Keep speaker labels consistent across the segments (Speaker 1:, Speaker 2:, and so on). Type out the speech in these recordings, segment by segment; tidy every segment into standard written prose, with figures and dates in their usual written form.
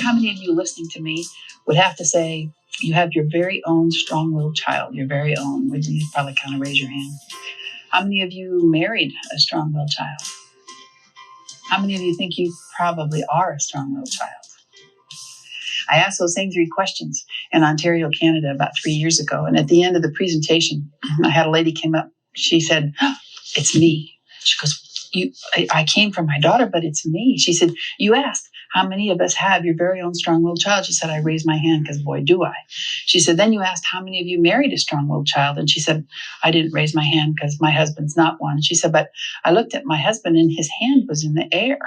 Speaker 1: how many of you listening to me would have to say you have your very own strong-willed child, your very own? Would you probably kind of raise your hand? How many of you married a strong-willed child? How many of you think you probably are a strong-willed child? I asked those same 3 questions in Ontario, Canada about 3 years ago. And at the end of the presentation, I had a lady came up. She said, "Oh, it's me." She goes, I came from my daughter, but it's me. She said, "You asked how many of us have your very own strong-willed child?" She said, "I raised my hand because boy, do I." She said, "Then you asked how many of you married a strong-willed child?" And she said, "I didn't raise my hand because my husband's not one." She said, "But I looked at my husband and his hand was in the air."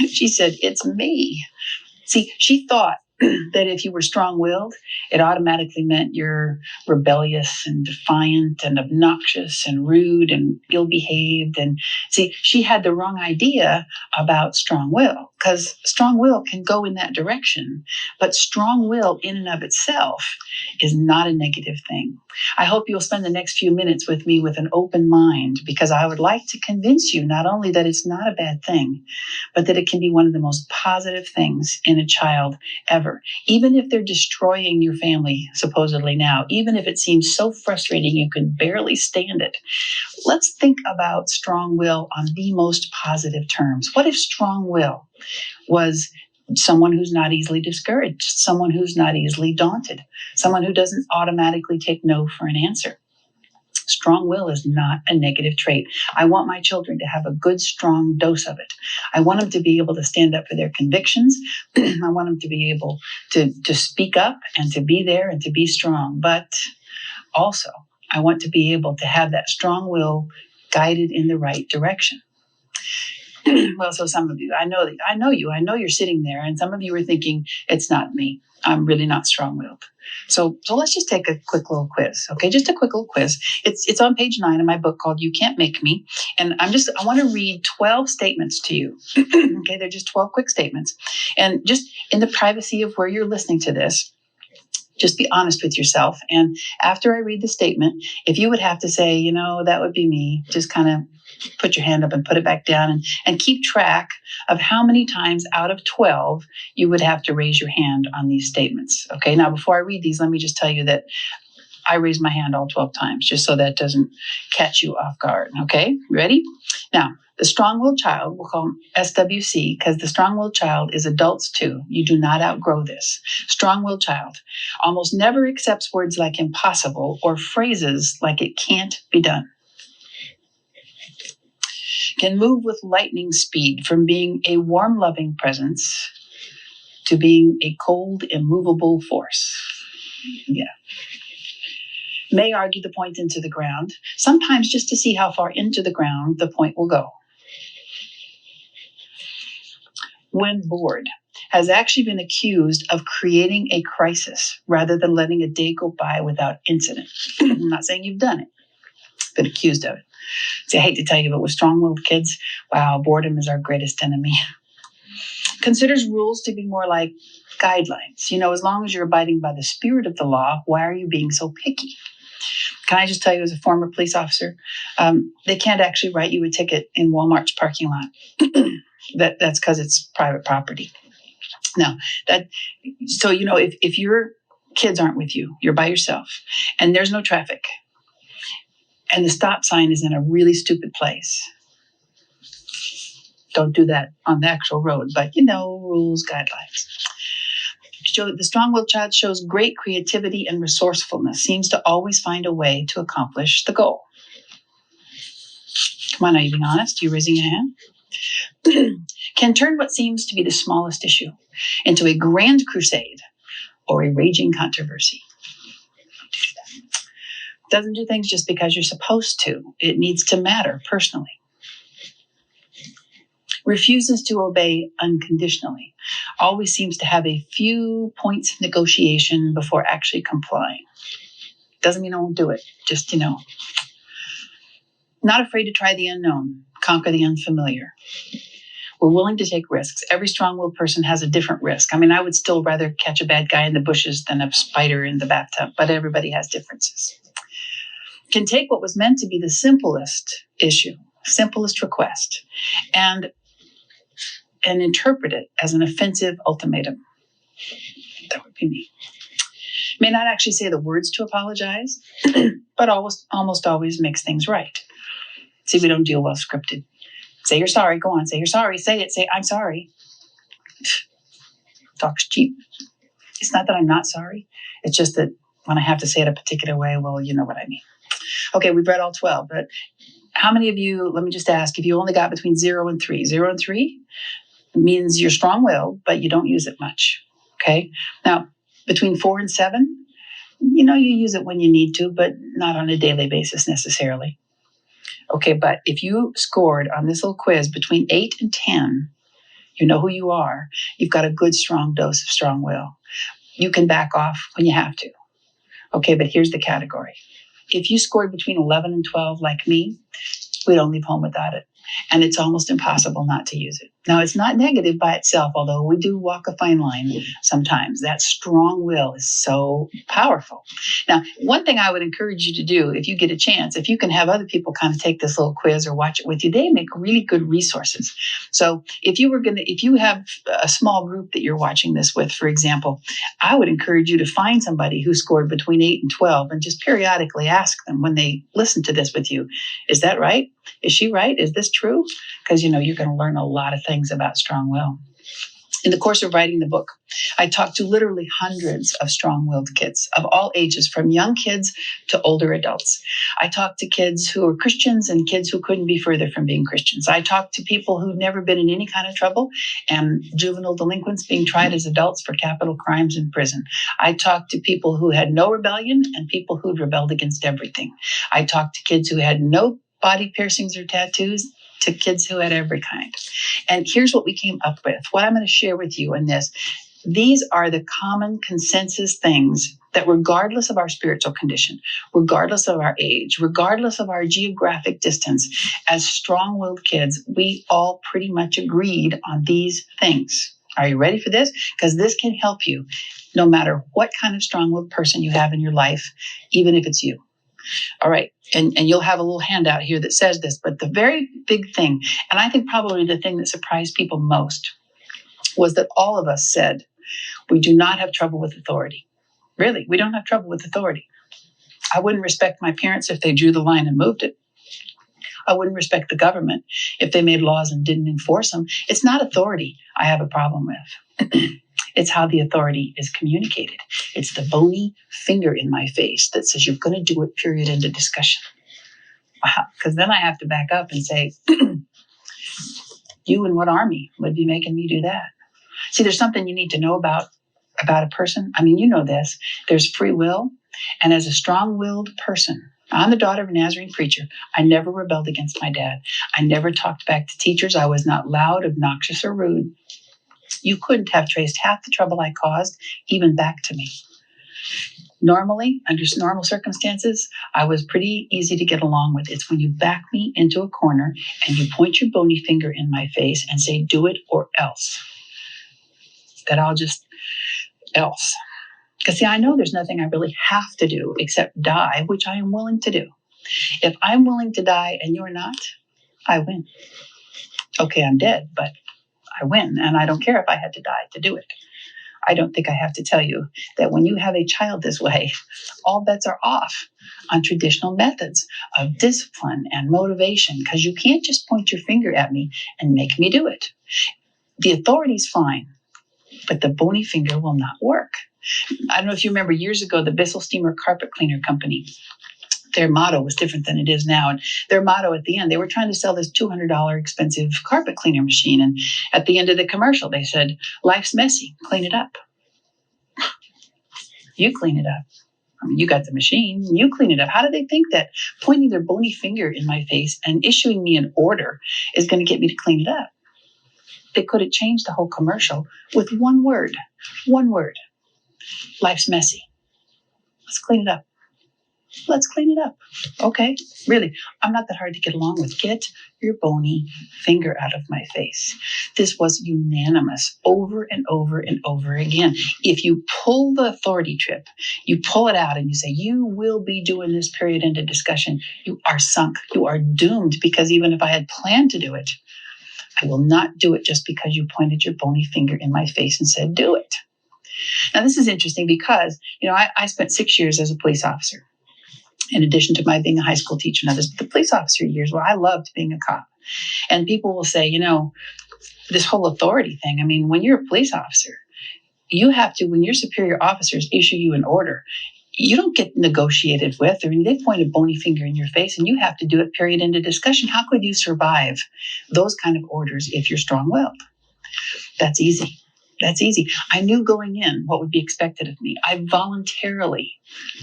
Speaker 1: She said, "It's me." See, she thought that if you were strong-willed, it automatically meant you're rebellious and defiant and obnoxious and rude and ill-behaved. And see, she had the wrong idea about strong will, because strong will can go in that direction. But strong will in and of itself is not a negative thing. I hope you'll spend the next few minutes with me with an open mind, because I would like to convince you not only that it's not a bad thing, but that it can be one of the most positive things in a child ever. Even if they're destroying your family, supposedly now, even if it seems so frustrating you can barely stand it, let's think about strong will on the most positive terms. What if strong will was someone who's not easily discouraged, someone who's not easily daunted, someone who doesn't automatically take no for an answer? Strong will is not a negative trait. I want my children to have a good, strong dose of it. I want them to be able to stand up for their convictions. I want them to be able to speak up and to be there and to be strong. But also, I want to be able to have that strong will guided in the right direction. Well, so some of you, I know you're sitting there, and some of you are thinking, it's not me. I'm really not strong-willed. So let's just take a quick little quiz, okay? Just a quick little quiz. It's on page 9 of my book called You Can't Make Me. And I want to read 12 statements to you. Okay, they're just 12 quick statements. And just in the privacy of where you're listening to this, just be honest with yourself. And after I read the statement, if you would have to say, that would be me, just kind of put your hand up and put it back down, and keep track of how many times out of 12 you would have to raise your hand on these statements. Okay, now before I read these, let me just tell you that I raised my hand all 12 times, just so that doesn't catch you off guard. Okay, ready? Now, the strong-willed child, we'll call him SWC, because the strong-willed child is adults too. You do not outgrow this. Strong-willed child almost never accepts words like impossible or phrases like it can't be done. Can move with lightning speed from being a warm, loving presence to being a cold, immovable force. Yeah. May argue the point into the ground, sometimes just to see how far into the ground the point will go. When bored, has actually been accused of creating a crisis rather than letting a day go by without incident. I'm not saying you've done it, but accused of it. See, I hate to tell you, but with strong-willed kids, wow, boredom is our greatest enemy. Considers rules to be more like guidelines. As long as you're abiding by the spirit of the law, why are you being so picky? Can I just tell you, as a former police officer, they can't actually write you a ticket in Walmart's parking lot. That's because it's private property. Now, if your kids aren't with you, you're by yourself, and there's no traffic, and the stop sign is in a really stupid place, don't do that on the actual road, but rules, guidelines. The strong-willed child shows great creativity and resourcefulness, seems to always find a way to accomplish the goal. Come on, are you being honest? Are you raising your hand? Can turn what seems to be the smallest issue into a grand crusade or a raging controversy. Doesn't do things just because you're supposed to. It needs to matter personally. Refuses to obey unconditionally. Always seems to have a few points of negotiation before actually complying. Doesn't mean I won't do it. Just, Not afraid to try the unknown, conquer the unfamiliar. We're willing to take risks. Every strong-willed person has a different risk. I would still rather catch a bad guy in the bushes than a spider in the bathtub, but everybody has differences. Can take what was meant to be the simplest issue, simplest request, and interpret it as an offensive ultimatum. That would be me. May not actually say the words to apologize, but almost always makes things right. See, we don't deal well scripted. Say you're sorry. Go on. Say you're sorry. Say it. Say I'm sorry. Talk's cheap. It's not that I'm not sorry. It's just that when I have to say it a particular way, well, you know what I mean. Okay, we've read all 12, but how many of you, let me just ask, if you only got between 0 and 3, 0 and 3 means you're strong-willed, but you don't use it much. Okay. Now, between 4 and 7, you use it when you need to, but not on a daily basis necessarily. Okay, but if you scored on this little quiz between 8 and 10, you know who you are. You've got a good, strong dose of strong will. You can back off when you have to. Okay, but here's the category. If you scored between 11 and 12 like me, we don't leave home without it. And it's almost impossible not to use it. Now, it's not negative by itself, although we do walk a fine line sometimes. That strong will is so powerful. Now, one thing I would encourage you to do, if you get a chance, if you can have other people kind of take this little quiz or watch it with you, they make really good resources. So if you have a small group that you're watching this with, for example, I would encourage you to find somebody who scored between 8 and 12 and just periodically ask them when they listen to this with you, is that right? Is she right? Is this true? Because, you're going to learn a lot of things about strong will. In the course of writing the book, I talked to literally hundreds of strong-willed kids of all ages, from young kids to older adults. I talked to kids who were Christians and kids who couldn't be further from being Christians. I talked to people who'd never been in any kind of trouble and juvenile delinquents being tried as adults for capital crimes in prison. I talked to people who had no rebellion and people who'd rebelled against everything. I talked to kids who had no body piercings or tattoos, to kids who had every kind. And here's what we came up with. What I'm going to share with you in this. These are the common consensus things that, regardless of our spiritual condition, regardless of our age, regardless of our geographic distance, as strong-willed kids, we all pretty much agreed on these things. Are you ready for this? Because this can help you no matter what kind of strong-willed person you have in your life, even if it's you. All right. And you'll have a little handout here that says this, but the very big thing, and I think probably the thing that surprised people most, was that all of us said, we do not have trouble with authority. Really, we don't have trouble with authority. I wouldn't respect my parents if they drew the line and moved it. I wouldn't respect the government if they made laws and didn't enforce them. It's not authority I have a problem with. It's how the authority is communicated. It's the bony finger in my face that says, you're going to do it, period, end of discussion. Wow. Because then I have to back up and say, you and what army would be making me do that? See, there's something you need to know about a person. I mean, you know this. There's free will. And as a strong-willed person, I'm the daughter of a Nazarene preacher. I never rebelled against my dad. I never talked back to teachers. I was not loud, obnoxious, or rude. You couldn't have traced half the trouble I caused, even back to me. Normally, under normal circumstances, I was pretty easy to get along with. It's when you back me into a corner and you point your bony finger in my face and say, do it or else, that I'll just else. Because see, I know there's nothing I really have to do except die, which I am willing to do. If I'm willing to die and you're not, I win. Okay, I'm dead, but I win, and I don't care if I had to die to do it. I don't think I have to tell you that when you have a child this way, all bets are off on traditional methods of discipline and motivation, because you can't just point your finger at me and make me do it. The authority's fine, but the bony finger will not work. I don't know if you remember years ago, the Bissell Steamer Carpet Cleaner Company, their motto was different than it is now. And their motto at the end, they were trying to sell this $200 expensive carpet cleaner machine. And at the end of the commercial, they said, life's messy, clean it up. You clean it up. I mean, you got the machine, you clean it up. How do they think that pointing their bony finger in my face and issuing me an order is going to get me to clean it up? They could have changed the whole commercial with one word. One word. Life's messy. Let's clean it up. Let's clean it up. Okay, really, I'm not that hard to get along with. Get your bony finger out of my face. This was unanimous over and over and over again. If you pull the authority trip, you pull it out and you say, you will be doing this, period, end of discussion, you are sunk. You are doomed, because even if I had planned to do it, I will not do it just because you pointed your bony finger in my face and said, do it. Now, this is interesting because, I spent 6 years as a police officer, in addition to my being a high school teacher and others. But the police officer years, well, I loved being a cop. And people will say, this whole authority thing. I mean, when you're a police officer, you have to, when your superior officers issue you an order, you don't get negotiated with, or they point a bony finger in your face and you have to do it, period, end of discussion. How could you survive those kind of orders if you're strong-willed? That's easy. That's easy. I knew going in what would be expected of me. I voluntarily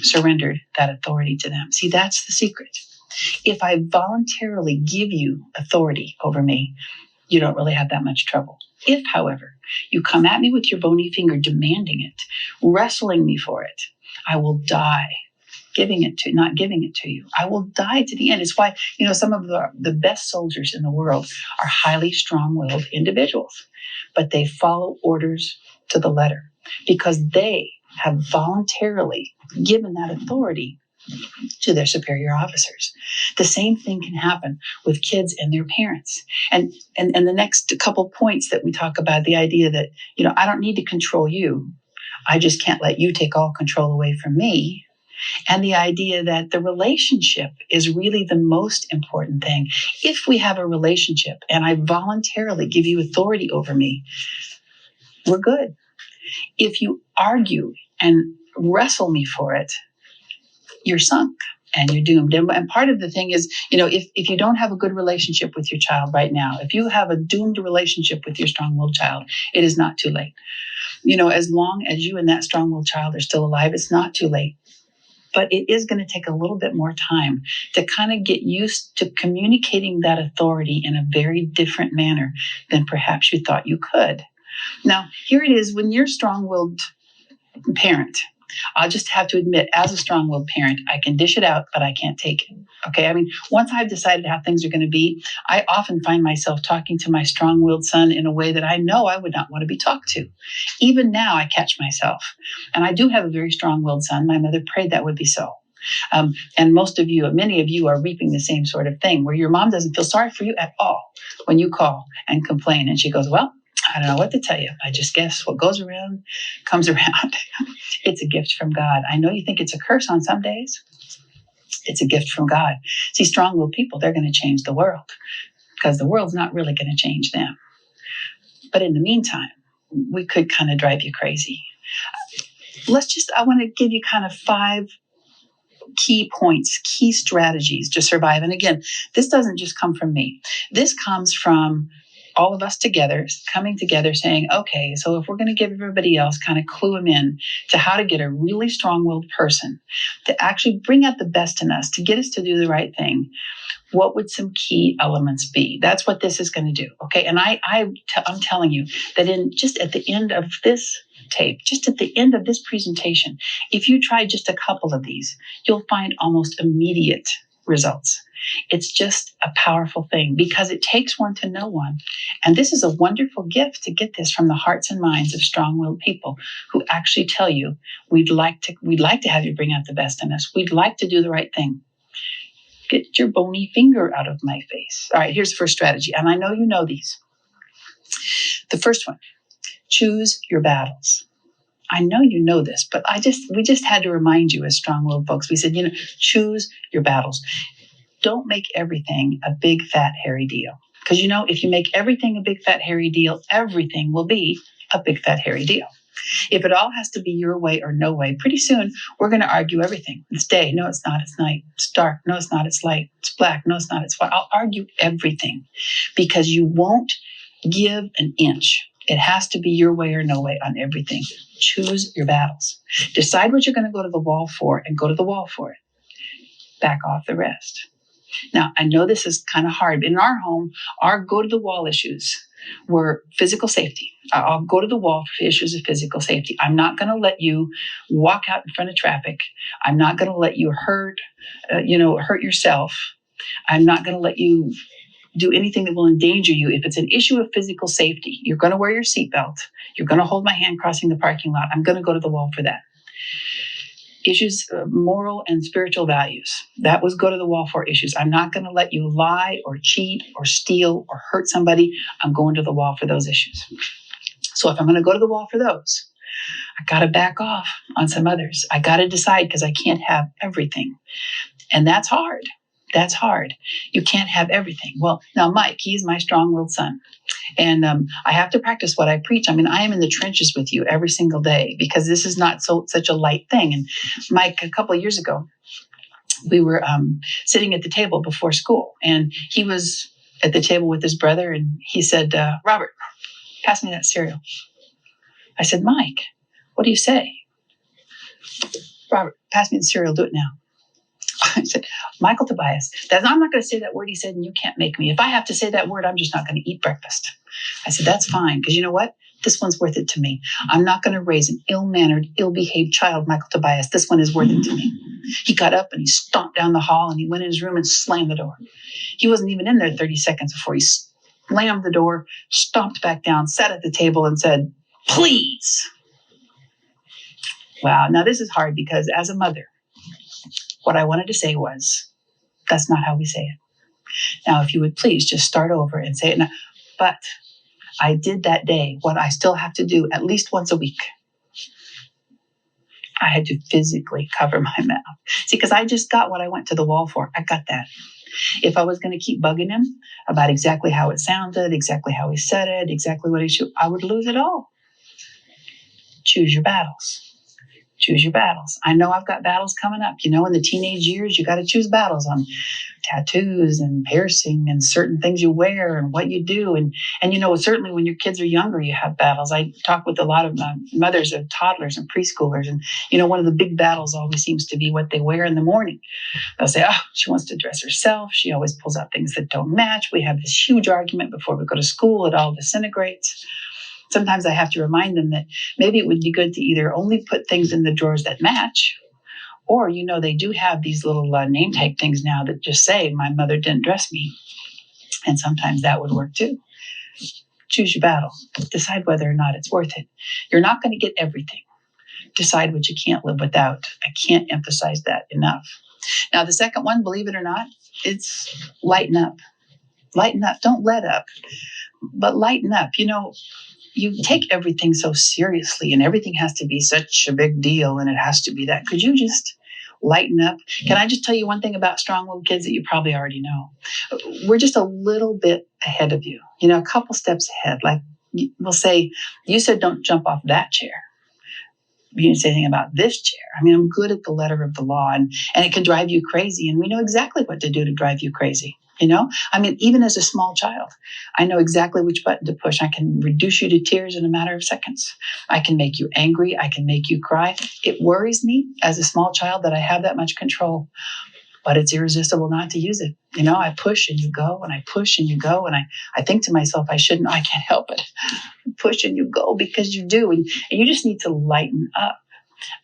Speaker 1: surrendered that authority to them. See, that's the secret. If I voluntarily give you authority over me, you don't really have that much trouble. If, however, you come at me with your bony finger demanding it, wrestling me for it, I will die not giving it to you. I will die to the end. It's why, some of the best soldiers in the world are highly strong-willed individuals, but they follow orders to the letter because they have voluntarily given that authority to their superior officers. The same thing can happen with kids and their parents. And the next couple points that we talk about, the idea that, I don't need to control you. I just can't let you take all control away from me. And the idea that the relationship is really the most important thing. If we have a relationship and I voluntarily give you authority over me, we're good. If you argue and wrestle me for it, you're sunk and you're doomed. And part of the thing is, if you don't have a good relationship with your child right now, if you have a doomed relationship with your strong-willed child, it is not too late. As long as you and that strong-willed child are still alive, it's not too late. But it is going to take a little bit more time to kind of get used to communicating that authority in a very different manner than perhaps you thought you could. Now, here it is, when you're a strong-willed parent, I'll just have to admit, as a strong-willed parent, I can dish it out, but I can't take it. Okay? I mean, once I've decided how things are going to be, I often find myself talking to my strong-willed son in a way that I know I would not want to be talked to. Even now, I catch myself. And I do have a very strong-willed son. My mother prayed that would be so. And many of you are reaping the same sort of thing, where your mom doesn't feel sorry for you at all when you call and complain. And she goes, well, I don't know what to tell you. I just guess what goes around comes around. It's a gift from God. I know you think it's a curse on some days. It's a gift from God. See, strong-willed people, they're going to change the world because the world's not really going to change them. But in the meantime, we could kind of drive you crazy. I want to give you kind of 5 key points, key strategies to survive. And again, this doesn't just come from me. This comes from all of us together, coming together saying, okay, so if we're going to give everybody else, kind of clue them in to how to get a really strong-willed person to actually bring out the best in us, to get us to do the right thing, what would some key elements be? That's what this is going to do. Okay. And I'm telling you that just at the end of this tape, just at the end of this presentation, if you try just a couple of these, you'll find almost immediate results. It's just a powerful thing because it takes one to know one. And this is a wonderful gift to get this from the hearts and minds of strong-willed people who actually tell you, we'd like to have you bring out the best in us. We'd like to do the right thing. Get your bony finger out of my face. All right, here's the first strategy. And I know you know these. The first one, choose your battles. I know you know this, but we just had to remind you as strong-willed folks. We said, choose your battles. Don't make everything a big, fat, hairy deal. Because, if you make everything a big, fat, hairy deal, everything will be a big, fat, hairy deal. If it all has to be your way or no way, pretty soon we're going to argue everything. It's day. No, it's not. It's night. It's dark. No, it's not. It's light. It's black. No, it's not. It's white. I'll argue everything because you won't give an inch. It has to be your way or no way on everything. Choose your battles. Decide what you're going to go to the wall for and go to the wall for it. Back off the rest. Now, I know this is kind of hard. In our home, our go-to-the-wall issues were physical safety. I'll go to the wall for issues of physical safety. I'm not going to let you walk out in front of traffic. I'm not going to let you hurt yourself. I'm not going to let you do anything that will endanger you. If it's an issue of physical safety, you're going to wear your seatbelt. You're going to hold my hand crossing the parking lot. I'm going to go to the wall for that. Issues of moral and spiritual values. That was go to the wall for issues. I'm not going to let you lie or cheat or steal or hurt somebody. I'm going to the wall for those issues. So if I'm going to go to the wall for those, I got to back off on some others. I got to decide because I can't have everything. And that's hard. That's hard. You can't have everything. Well, now Mike, he's my strong-willed son. And I have to practice what I preach. I mean, I am in the trenches with you every single day because this is not such a light thing. And Mike, a couple of years ago, we were sitting at the table before school, and he was at the table with his brother, and he said, Robert, pass me that cereal. I said, Mike, what do you say? Robert, pass me the cereal. Do it now. I said, Michael Tobias, I'm not going to say that word. He said, and you can't make me. If I have to say that word, I'm just not going to eat breakfast. I said, that's fine, because you know what? This one's worth it to me. I'm not going to raise an ill-mannered, ill-behaved child, Michael Tobias. This one is worth it to me. He got up and he stomped down the hall and he went in his room and slammed the door. He wasn't even in there 30 seconds before he slammed the door, stomped back down, sat at the table and said, please. Wow. Now this is hard because as a mother, what I wanted to say was, that's not how we say it. Now, if you would please just start over and say it now. But I did that day what I still have to do at least once a week. I had to physically cover my mouth. See, because I just got what I went to the wall for. I got that. If I was going to keep bugging him about exactly how it sounded, exactly how he said it, exactly what he should, I would lose it all. Choose your battles. Choose your battles. I know I've got battles coming up. You know, in the teenage years, you got to choose battles on tattoos and piercing and certain things you wear and what you do. And you know, certainly when your kids are younger, you have battles. I talk with a lot of mothers of toddlers and preschoolers. And, you know, one of the big battles always seems to be what they wear in the morning. They'll say, oh, she wants to dress herself. She always pulls out things that don't match. We have this huge argument before we go to school. It all disintegrates. Sometimes I have to remind them that maybe it would be good to either only put things in the drawers that match, or, you know, they do have these little name tag things now that just say, my mother didn't dress me. And sometimes that would work too. Choose your battle. Decide whether or not it's worth it. You're not going to get everything. Decide what you can't live without. I can't emphasize that enough. Now, the second one, believe it or not, it's lighten up. Lighten up. Don't let up, but lighten up. You know, you take everything so seriously and everything has to be such a big deal and it has to be that. Could you just lighten up? Can I just tell you one thing about strong-willed kids that you probably already know? We're just a little bit ahead of you, you know, a couple steps ahead. Like we'll say, you said don't jump off that chair. You didn't say anything about this chair. I mean, I'm good at the letter of the law and it can drive you crazy. And we know exactly what to do to drive you crazy. You know, I mean, even as a small child, I know exactly which button to push. I can reduce you to tears in a matter of seconds. I can make you angry. I can make you cry. It worries me as a small child that I have that much control, but it's irresistible not to use it. You know, I push and you go and I push and you go. And I think to myself, I can't help it. Push and you go because you do. And you just need to lighten up.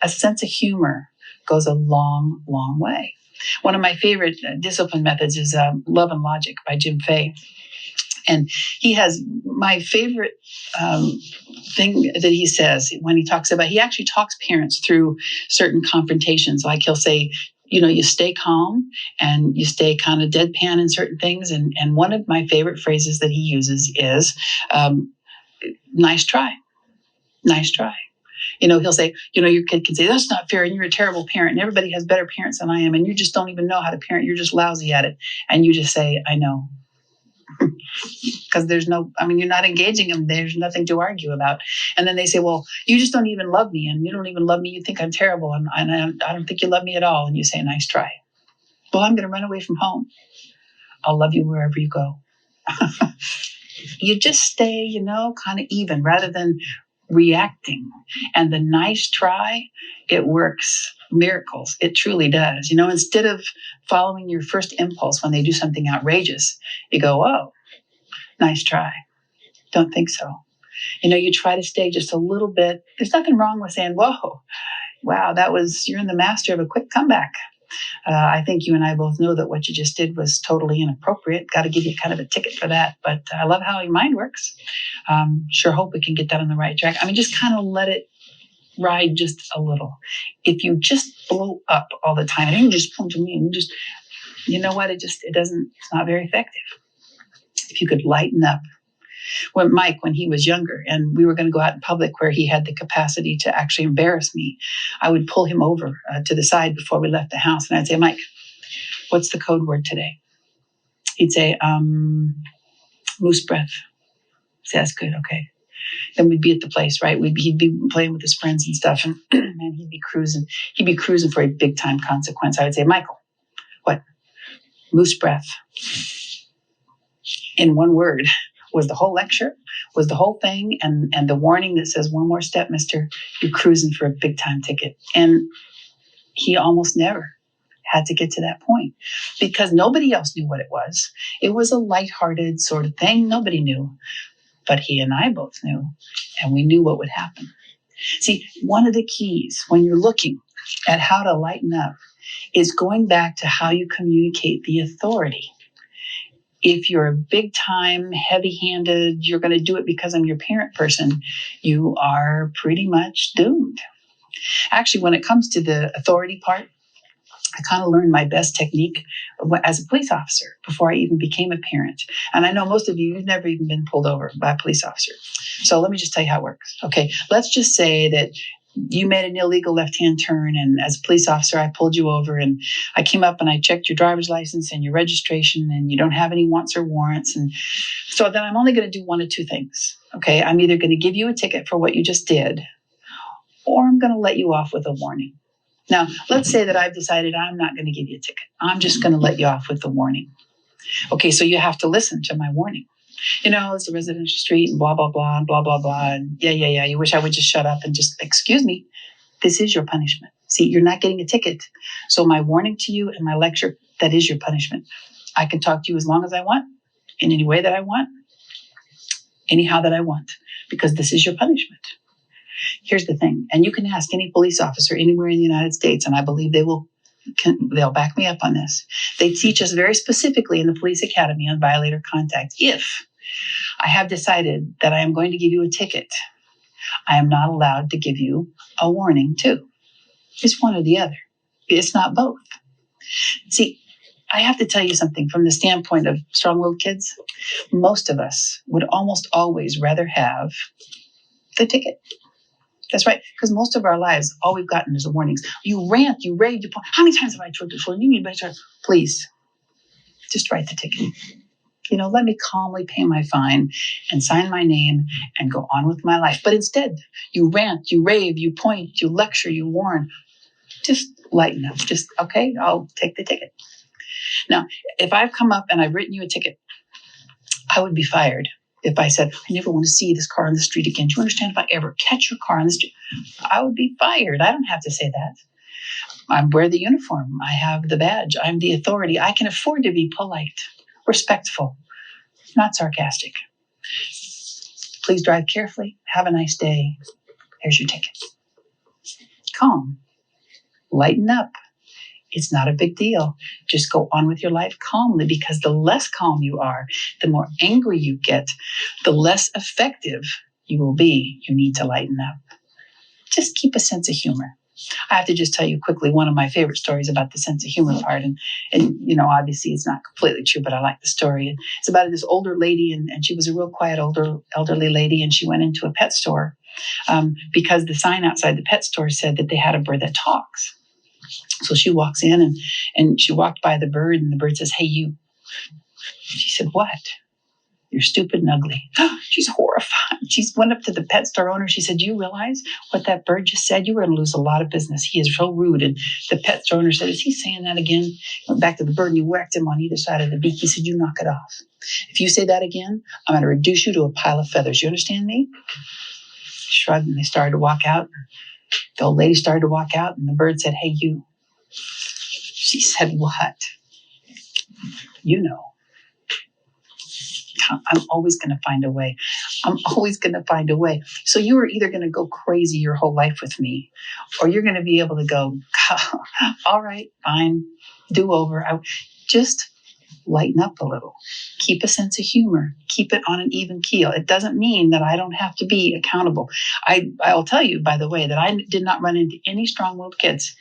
Speaker 1: A sense of humor goes a long, long way. One of my favorite discipline methods is Love and Logic by Jim Fay. And he has my favorite thing that he says when he talks about, he actually talks parents through certain confrontations. Like he'll say, you know, you stay calm and you stay kind of deadpan in certain things. And one of my favorite phrases that he uses is, nice try, nice try. You know, he'll say, you know, your kid can say, that's not fair. And you're a terrible parent. And everybody has better parents than I am. And you just don't even know how to parent. You're just lousy at it. And you just say, I know. Because you're not engaging them. There's nothing to argue about. And then they say, well, you just don't even love me. And you don't even love me. You think I'm terrible. And I don't think you love me at all. And you say, nice try. Well, I'm going to run away from home. I'll love you wherever you go. You just stay, you know, kind of even rather than reacting. And the nice try, it works miracles. It truly does. You know, instead of following your first impulse when they do something outrageous, you go, oh, nice try. Don't think so. You know, you try to stay just a little bit. There's nothing wrong with saying, whoa, wow, you're in the master of a quick comeback. I think you and I both know that what you just did was totally inappropriate. Got to give you kind of a ticket for that. But I love how your mind works. Sure hope we can get that on the right track. I mean, just kind of let it ride just a little. If you just blow up all the time and you just come to me and you know what? It's not very effective. If you could lighten up, When he was younger and we were going to go out in public where he had the capacity to actually embarrass me, I would pull him over to the side before we left the house. And I'd say, Mike, what's the code word today? He'd say, moose breath. I'd say, that's good. Okay. Then we'd be at the place, right? He'd be playing with his friends and stuff. And man, he'd be cruising. He'd be cruising for a big time consequence. I would say, Michael, what? Moose breath. In one word. Was the whole lecture, was the whole thing, and the warning that says, one more step, mister, you're cruising for a big time ticket. And he almost never had to get to that point because nobody else knew what it was. It was a lighthearted sort of thing. Nobody knew, but he and I both knew, and we knew what would happen. See, one of the keys when you're looking at how to lighten up is going back to how you communicate the authority. If you're a big time, heavy handed, you're going to do it because I'm your parent person, you are pretty much doomed. Actually, when it comes to the authority part, I kind of learned my best technique as a police officer before I even became a parent. And I know most of you've never even been pulled over by a police officer. So let me just tell you how it works. Okay, let's just say that you made an illegal left-hand turn, and as a police officer, I pulled you over, and I came up and I checked your driver's license and your registration, and you don't have any wants or warrants. And so then I'm only going to do one of two things. Okay, I'm either going to give you a ticket for what you just did, or I'm going to let you off with a warning. Now, let's say that I've decided I'm not going to give you a ticket. I'm just going to let you off with the warning. Okay, so you have to listen to my warning. You know, it's a residential street and blah, blah, blah, and blah, blah, blah. And yeah. You wish I would just shut up and just, excuse me, this is your punishment. See, you're not getting a ticket. So my warning to you and my lecture, that is your punishment. I can talk to you as long as I want, in any way that I want, anyhow that I want, because this is your punishment. Here's the thing, and you can ask any police officer anywhere in the United States, and I believe they'll back me up on this. They teach us very specifically in the police academy on violator contact. If I have decided that I am going to give you a ticket, I am not allowed to give you a warning too. It's one or the other. It's not both. See, I have to tell you something from the standpoint of strong-willed kids. Most of us would almost always rather have the ticket. That's right, because most of our lives, all we've gotten is the warnings. You rant, you rave, you. How many times have I told you before? You need better. Please, just write the ticket. You know, let me calmly pay my fine and sign my name and go on with my life. But instead, you rant, you rave, you point, you lecture, you warn. Just lighten up. Just, okay, I'll take the ticket. Now, if I've come up and I've written you a ticket, I would be fired. If I said, I never want to see this car on the street again. Do you understand? If I ever catch your car on the street, I would be fired. I don't have to say that. I wear the uniform. I have the badge. I'm the authority. I can afford to be polite, respectful, not sarcastic. Please drive carefully. Have a nice day. Here's your ticket. Calm. Lighten up. It's not a big deal. Just go on with your life calmly, because the less calm you are, the more angry you get, the less effective you will be. You need to lighten up. Just keep a sense of humor. I have to just tell you quickly one of my favorite stories about the sense of humor part. And you know, obviously it's not completely true, but I like the story. It's about this older lady, and she was a real quiet, elderly lady, and she went into a pet store because the sign outside the pet store said that they had a bird that talks. So she walks in and she walked by the bird, and the bird says, "Hey, you." She said, "What?" "You're stupid and ugly." She's horrified. She went up to the pet store owner. She said, "Do you realize what that bird just said? You were going to lose a lot of business. He is so rude." And the pet store owner said, "Is he saying that again?" Went back to the bird and he whacked him on either side of the beak. He said, "You knock it off. If you say that again, I'm going to reduce you to a pile of feathers. You understand me?" She shrugged, and they started to walk out. The old lady started to walk out, and the bird said, "Hey, you." She said, "What?" "You know, I'm always going to find a way. I'm always going to find a way." So you are either going to go crazy your whole life with me, or you're going to be able to go, all right, fine, do over. Just lighten up a little. Keep a sense of humor. Keep it on an even keel. It doesn't mean that I don't have to be accountable. I'll tell you, by the way, that I did not run into any strong-willed kids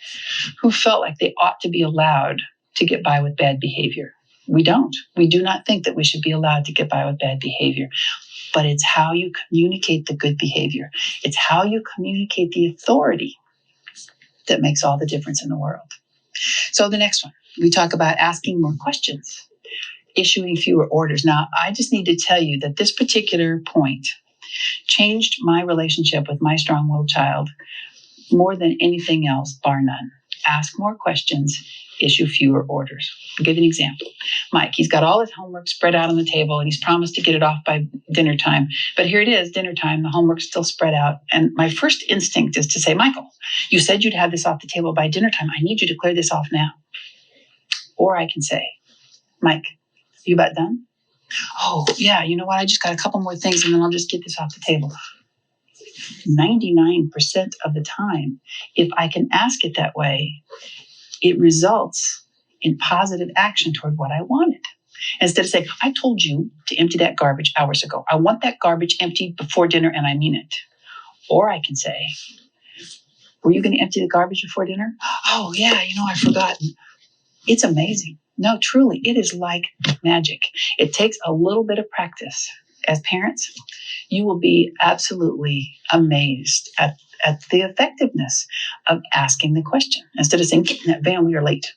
Speaker 1: who felt like they ought to be allowed to get by with bad behavior. We don't. We do not think that we should be allowed to get by with bad behavior. But it's how you communicate the good behavior. It's how you communicate the authority that makes all the difference in the world. So the next one, we talk about asking more questions, issuing fewer orders. Now, I just need to tell you that this particular point changed my relationship with my strong-willed child more than anything else, bar none. Ask more questions, issue fewer orders. I'll give you an example. Mike, he's got all his homework spread out on the table and he's promised to get it off by dinner time. But here it is, dinner time, the homework's still spread out. And my first instinct is to say, Michael, you said you'd have this off the table by dinner time. I need you to clear this off now. Or I can say, Mike, you about done? Oh, yeah, you know what? I just got a couple more things and then I'll just get this off the table. 99% of the time, if I can ask it that way, it results in positive action toward what I wanted. Instead of saying, I told you to empty that garbage hours ago. I want that garbage emptied before dinner and I mean it. Or I can say, were you going to empty the garbage before dinner? Oh, yeah, I've forgotten. It's amazing. No, truly, it is like magic. It takes a little bit of practice. As parents, you will be absolutely amazed at the effectiveness of asking the question. Instead of saying, get in that van, we are late.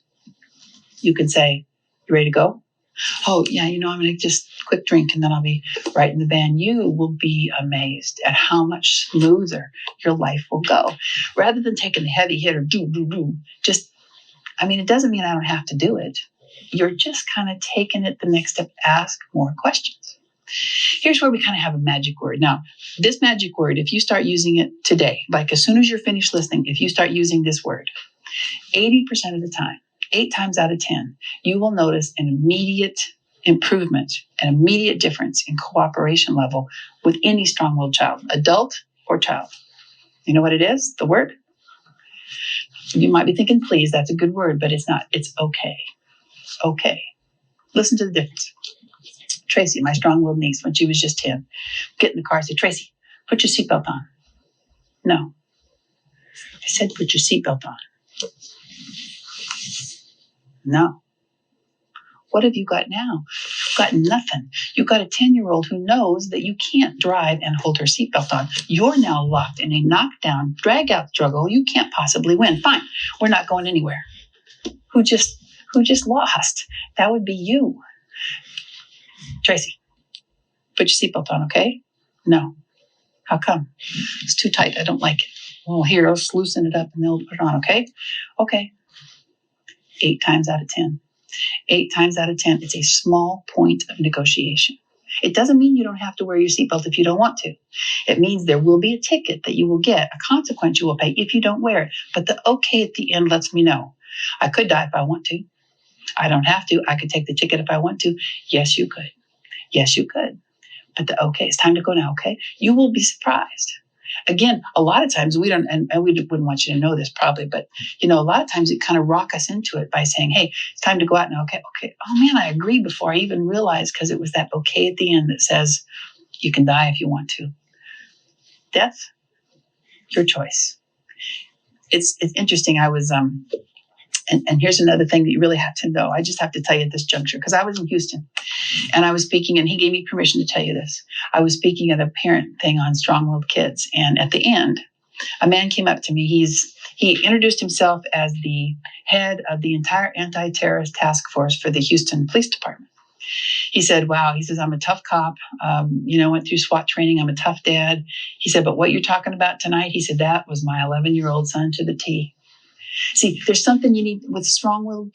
Speaker 1: You can say, you ready to go? Oh, yeah, I'm going to just quick drink and then I'll be right in the van. You will be amazed at how much smoother your life will go. Rather than taking the heavy hitter, it doesn't mean I don't have to do it. You're just kind of taking it the next step, ask more questions. Here's where we kind of have a magic word. Now, this magic word, if you start using it today, like as soon as you're finished listening, if you start using this word, 80% of the time, 8 times out of 10, you will notice an immediate improvement, an immediate difference in cooperation level with any strong-willed child, adult or child. You know what it is? The word? You might be thinking, please, that's a good word, but it's not. It's okay. Okay. Listen to the difference. Tracy, my strong-willed niece, when she was just 10, get in the car, I said, Tracy, put your seatbelt on. No. I said, put your seatbelt on. No. What have you got now? You've got nothing. You've got a 10-year-old who knows that you can't drive and hold her seatbelt on. You're now locked in a knockdown, drag-out struggle you can't possibly win. Fine, we're not going anywhere. Who just lost? That would be you. Tracy, put your seatbelt on, okay? No. How come? It's too tight. I don't like it. Well, here, let's loosen it up and they'll put it on, okay? Okay. 8 times out of 10. 8 times out of 10, it's a small point of negotiation. It doesn't mean you don't have to wear your seatbelt if you don't want to. It means there will be a ticket that you will get, a consequence you will pay if you don't wear it. But the okay at the end lets me know. I could die if I want to. I don't have to. I could take the ticket if I want to. Yes, you could. Yes, you could. But the okay, it's time to go now, okay? You will be surprised. Again, a lot of times we don't, and we wouldn't want you to know this probably, but a lot of times it kind of rock us into it by saying, hey, it's time to go out now, okay. Oh man, I agree before I even realized, because it was that okay at the end that says you can die if you want to. Death, your choice. It's interesting. I was, and here's another thing that you really have to know. I just have to tell you at this juncture, because I was in Houston and I was speaking, and he gave me permission to tell you this. I was speaking at a parent thing on strong-willed kids. And at the end, a man came up to me. He introduced himself as the head of the entire anti-terrorist task force for the Houston Police Department. He said, wow, he says, I'm a tough cop, went through SWAT training. I'm a tough dad. He said, but what you're talking about tonight, he said, that was my 11-year-old son to the T. See, there's something you need with strong-willed.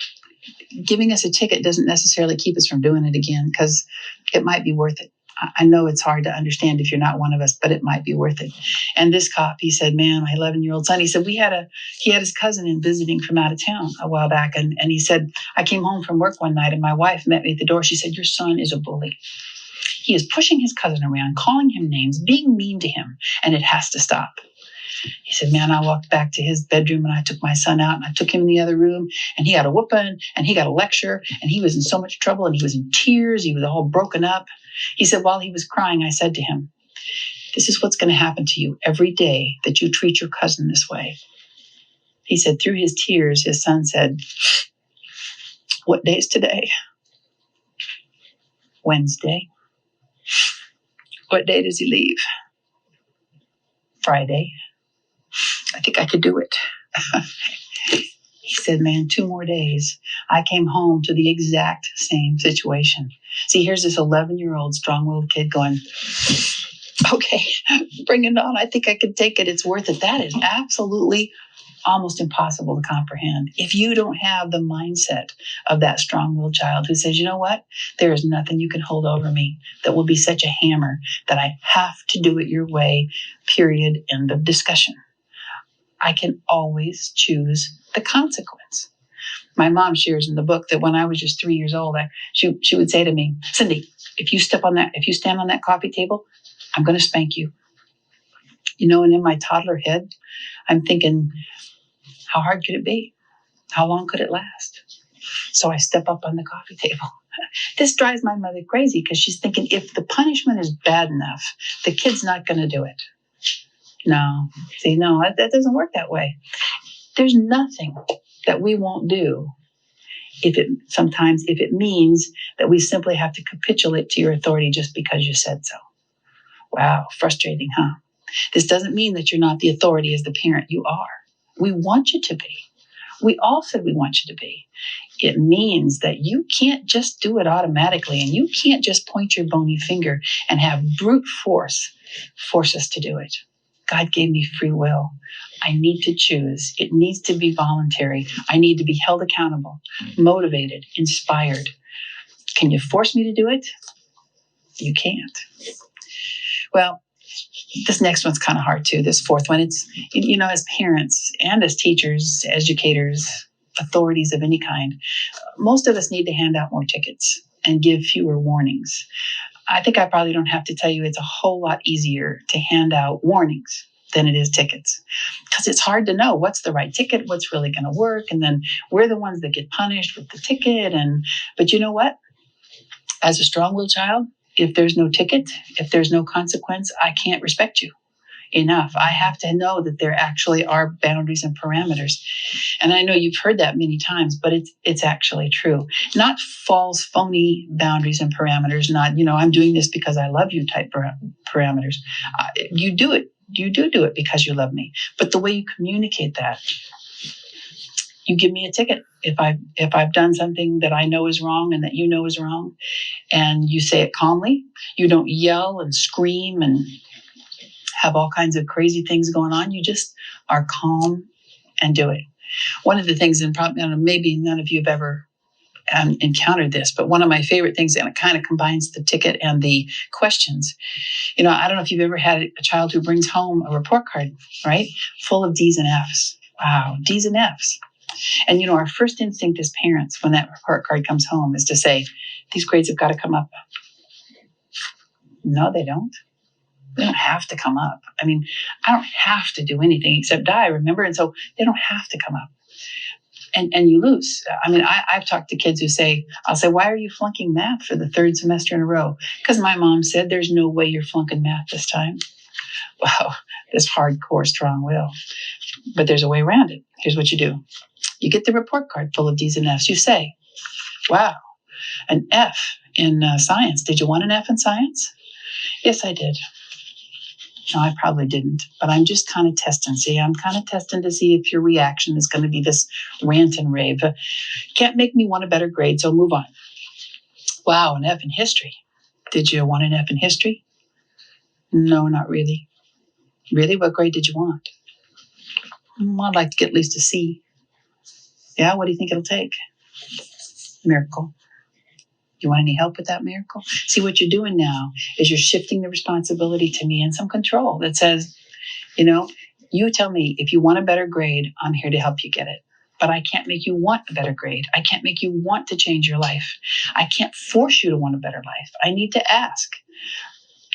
Speaker 1: Giving us a ticket doesn't necessarily keep us from doing it again, because it might be worth it. I know it's hard to understand if you're not one of us, but it might be worth it. And this cop, he said, man, my 11-year-old son, he said, he had his cousin in visiting from out of town a while back. And he said, I came home from work one night and my wife met me at the door. She said, your son is a bully. He is pushing his cousin around, calling him names, being mean to him, and it has to stop. He said, man, I walked back to his bedroom and I took my son out and I took him in the other room and he got a whooping and he got a lecture and he was in so much trouble and he was in tears. He was all broken up. He said, while he was crying, I said to him, this is what's going to happen to you every day that you treat your cousin this way. He said, through his tears, his son said, what day is today? Wednesday. What day does he leave? Friday. I think I could do it. He said, man, 2 more days. I came home to the exact same situation. See, here's this 11-year-old strong-willed kid going, okay, bring it on. I think I can take it. It's worth it. That is absolutely almost impossible to comprehend if you don't have the mindset of that strong-willed child who says, you know what? There is nothing you can hold over me that will be such a hammer that I have to do it your way, period, end of discussion. I can always choose the consequence. My mom shares in the book that when I was just 3 years old, she would say to me, Cindy, if you stand on that coffee table, I'm going to spank you. You know, and in my toddler head, I'm thinking, how hard could it be? How long could it last? So I step up on the coffee table. This drives my mother crazy because she's thinking if the punishment is bad enough, the kid's not going to do it. No, that doesn't work that way. There's nothing that we won't do if it means that we simply have to capitulate to your authority just because you said so. Wow, frustrating, huh? This doesn't mean that you're not the authority as the parent. You are. We want you to be. We all said we want you to be. It means that you can't just do it automatically, and you can't just point your bony finger and have brute force us to do it. God gave me free will. I need to choose. It needs to be voluntary. I need to be held accountable, motivated, inspired. Can you force me to do it? You can't. Well, this next one's kind of hard too. This fourth one, it's, as parents and as teachers, educators, authorities of any kind, most of us need to hand out more tickets and give fewer warnings. I think I probably don't have to tell you it's a whole lot easier to hand out warnings than it is tickets, because it's hard to know what's the right ticket, what's really going to work, and then we're the ones that get punished with the ticket. But you know what? As a strong-willed child, if there's no ticket, if there's no consequence, I can't respect you enough. I have to know that there actually are boundaries and parameters. And I know you've heard that many times, but it's actually true. Not false, phony boundaries and parameters, not, I'm doing this because I love you type parameters. You do it. You do it because you love me. But the way you communicate that, you give me a ticket if I've done something that I know is wrong and that you know is wrong, and you say it calmly. You don't yell and scream and have all kinds of crazy things going on. You just are calm and do it. One of the things, and probably maybe none of you have ever encountered this, but one of my favorite things, and it kind of combines the ticket and the questions. I don't know if you've ever had a child who brings home a report card, right, full of D's and F's. Wow, D's and F's. And, our first instinct as parents when that report card comes home is to say, these grades have got to come up. No, they don't. They don't have to come up. I don't have to do anything except die, remember? And so they don't have to come up. And you lose. I've talked to kids who I'll say, why are you flunking math for the 3rd semester in a row? Because my mom said, there's no way you're flunking math this time. Wow, this hardcore strong will. But there's a way around it. Here's what you do. You get the report card full of D's and F's. You say, wow, an F in science. Did you want an F in science? Yes, I did. No, I probably didn't, but I'm just kind of testing. See, I'm kind of testing to see if your reaction is going to be this rant and rave. Can't make me want a better grade, so move on. Wow, an F in history. Did you want an F in history? No, not really. Really? What grade did you want? I'd like to get at least a C. Yeah, what do you think it'll take? Miracle. You want any help with that miracle? See, what you're doing now is you're shifting the responsibility to me and some control that says, you tell me if you want a better grade, I'm here to help you get it. But I can't make you want a better grade. I can't make you want to change your life. I can't force you to want a better life. I need to ask,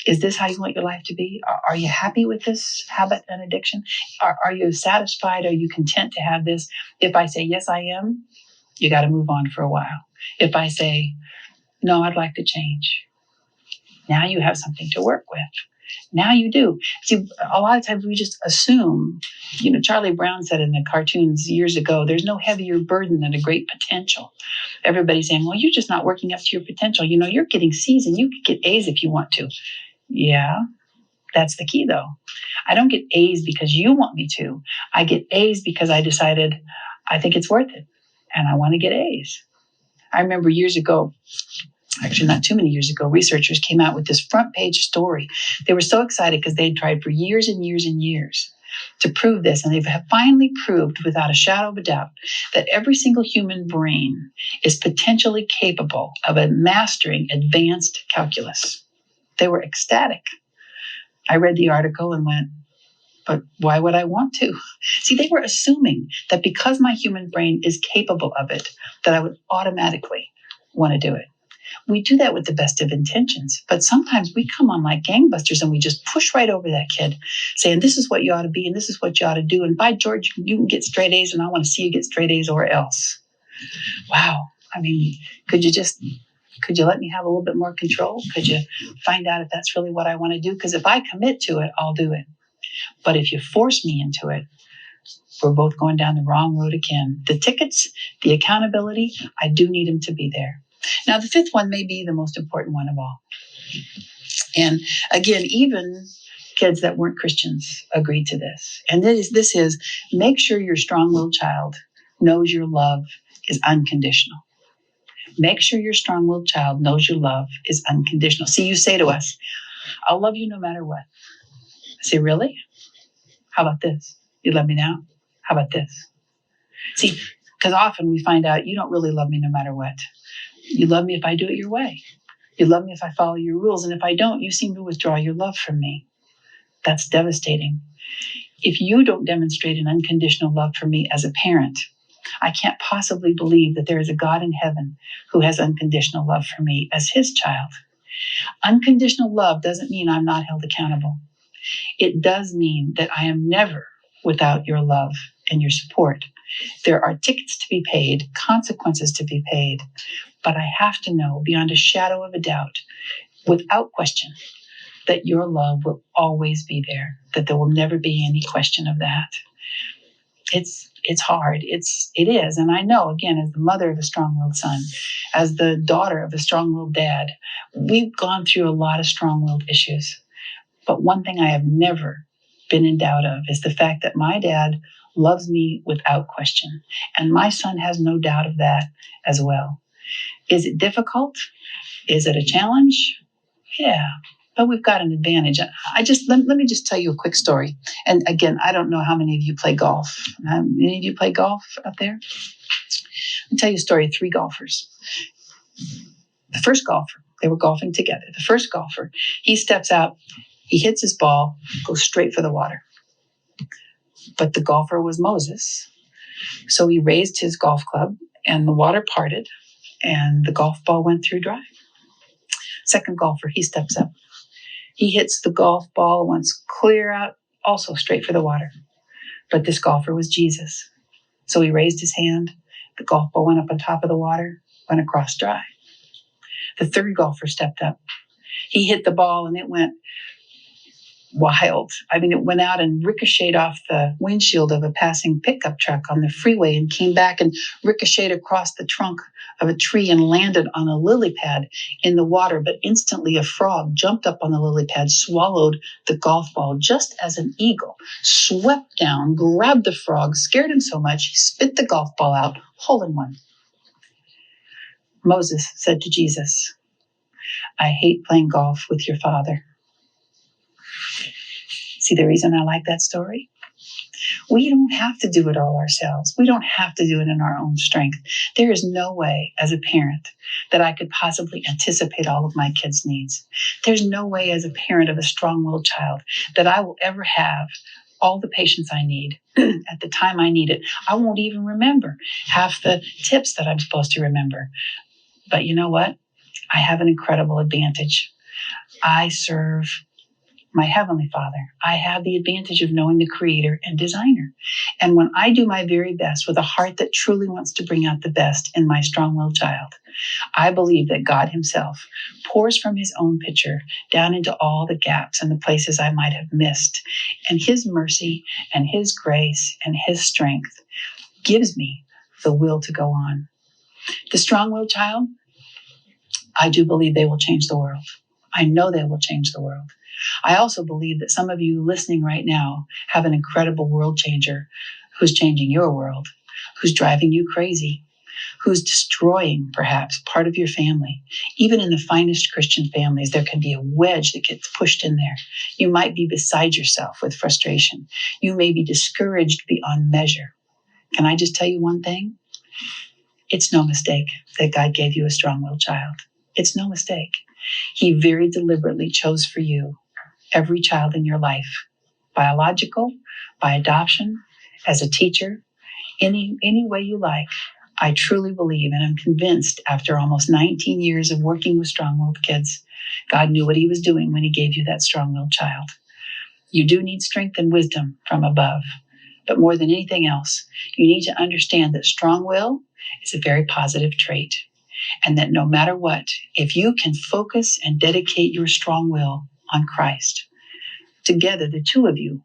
Speaker 1: is this how you want your life to be? Are you happy with this habit and addiction? Are you satisfied? Are you content to have this? If I say, yes, I am, you got to move on for a while. If I say, no, I'd like to change, now you have something to work with. Now you do. See, a lot of times we just assume, Charlie Brown said in the cartoons years ago, there's no heavier burden than a great potential. Everybody's saying, well, you're just not working up to your potential. You're getting C's and you could get A's if you want to. Yeah, that's the key though. I don't get A's because you want me to. I get A's because I decided I think it's worth it and I want to get A's. I remember years ago, actually not too many years ago, researchers came out with this front page story. They were so excited because they'd tried for years and years and years to prove this. And they've finally proved without a shadow of a doubt that every single human brain is potentially capable of mastering advanced calculus. They were ecstatic. I read the article and went, but why would I want to? See, they were assuming that because my human brain is capable of it, that I would automatically want to do it. We do that with the best of intentions, but sometimes we come on like gangbusters and we just push right over that kid saying, this is what you ought to be and this is what you ought to do. And by George, you can get straight A's and I want to see you get straight A's or else. Wow. I mean, could you let me have a little bit more control? Could you find out if that's really what I want to do? Because if I commit to it, I'll do it. But if you force me into it, we're both going down the wrong road again. The tickets, the accountability, I do need them to be there. Now, the fifth one may be the most important one of all. And again, even kids that weren't Christians agreed to this. And this is make sure your strong-willed child knows your love is unconditional. Make sure your strong-willed child knows your love is unconditional. See, you say to us, I'll love you no matter what. I say, really? How about this? You love me now? How about this? See, because often we find out you don't really love me no matter what. You love me if I do it your way. You love me if I follow your rules. And if I don't, you seem to withdraw your love from me. That's devastating. If you don't demonstrate an unconditional love for me as a parent, I can't possibly believe that there is a God in heaven who has unconditional love for me as his child. Unconditional love doesn't mean I'm not held accountable. It does mean that I am never without your love and your support. There are tickets to be paid, consequences to be paid, but I have to know beyond a shadow of a doubt, without question, that your love will always be there, that there will never be any question of that. It's hard. It is. And I know, again, as the mother of a strong-willed son, as the daughter of a strong-willed dad, we've gone through a lot of strong-willed issues. But one thing I have never been in doubt of is the fact that my dad loves me without question. And my son has no doubt of that as well. Is it difficult? Is it a challenge? Yeah, but we've got an advantage. Let me just tell you a quick story. And again, I don't know how many of you play golf. Any of you play golf out there? I'll tell you a story of 3 golfers. The first golfer, they were golfing together. The first golfer, he steps out, he hits his ball, goes straight for the water. But the golfer was Moses. So he raised his golf club and the water parted and the golf ball went through dry. Second golfer, he steps up. He hits the golf ball once clear out, also straight for the water. But this golfer was Jesus. So he raised his hand. The golf ball went up on top of the water, went across dry. The third golfer stepped up. He hit the ball and it went wild. I mean, it went out and ricocheted off the windshield of a passing pickup truck on the freeway and came back and ricocheted across the trunk of a tree and landed on a lily pad in the water. But instantly a frog jumped up on the lily pad, swallowed the golf ball just as an eagle swept down, grabbed the frog, scared him so much, he spit the golf ball out, hole in one. Moses said to Jesus, I hate playing golf with your father. See the reason I like that story? We don't have to do it all ourselves. We don't have to do it in our own strength. There is no way as a parent that I could possibly anticipate all of my kids' needs. There's no way as a parent of a strong-willed child that I will ever have all the patience I need at the time I need it. I won't even remember half the tips that I'm supposed to remember. But you know what? I have an incredible advantage. I serve my Heavenly Father. I have the advantage of knowing the Creator and Designer. And when I do my very best with a heart that truly wants to bring out the best in my strong-willed child, I believe that God Himself pours from His own pitcher down into all the gaps and the places I might have missed. And His mercy and His grace and His strength gives me the will to go on. The strong-willed child, I do believe they will change the world. I know they will change the world. I also believe that some of you listening right now have an incredible world changer who's changing your world, who's driving you crazy, who's destroying perhaps part of your family. Even in the finest Christian families, there can be a wedge that gets pushed in there. You might be beside yourself with frustration. You may be discouraged beyond measure. Can I just tell you one thing? It's no mistake that God gave you a strong-willed child. It's no mistake. He very deliberately chose for you every child in your life, biological, by adoption, as a teacher, any way you like. I truly believe, and I'm convinced after almost 19 years of working with strong-willed kids, God knew what He was doing when He gave you that strong-willed child. You do need strength and wisdom from above, but more than anything else, you need to understand that strong will is a very positive trait, and that no matter what, if you can focus and dedicate your strong will on Christ, together the two of you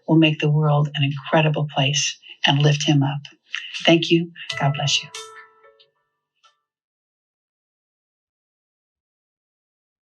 Speaker 1: will make the world an incredible place and lift Him up. Thank you. God bless you.